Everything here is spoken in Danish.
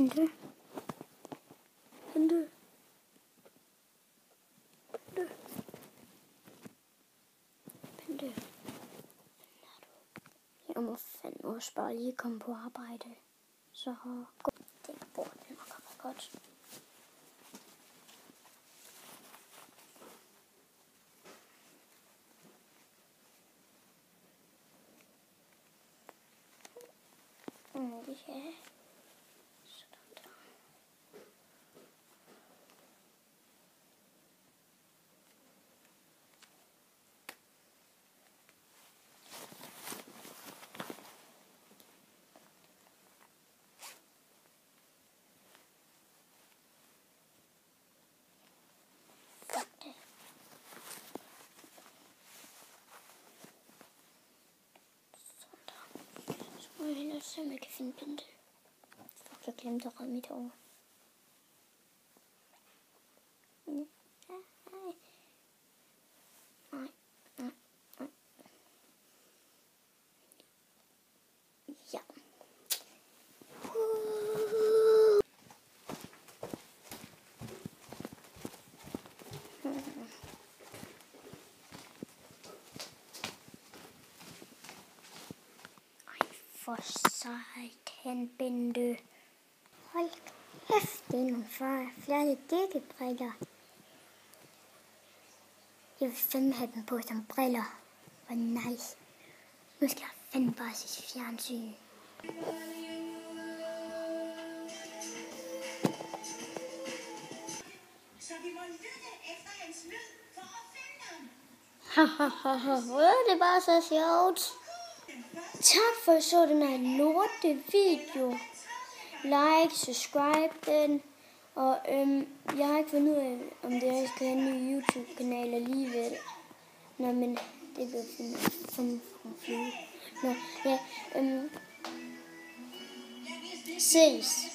Bente. Bente. Bente. Bente. Jeg må fandme også bare lige komme på arbejde. Så gå. Det burde nok have været godt. Ja. Sådan der. Fuck det. Sådan der. Så må jeg hellere se, om jeg kan finde Bente. Fuck, jeg glemte at røre mit hår. Nej. Ja. For satan, Bente. Hold kæft, det er nogle flotte dækkebriller. Jeg vil fandme have dem på som briller. Hvor nice. Nu skal jeg fandme bare se fjernsyn. Så vi må lytte efter hans lyd for at finde ham. Hahaha, det er bare så sjovt. Tak for at så den her lorte video. Like, subscribe den. Og jeg har ikke fundet ud af, om det er, jeg skal have en ny YouTube-kanal alligevel. Nå, men det bliver fundet fra flyve. Nå, ja, ses.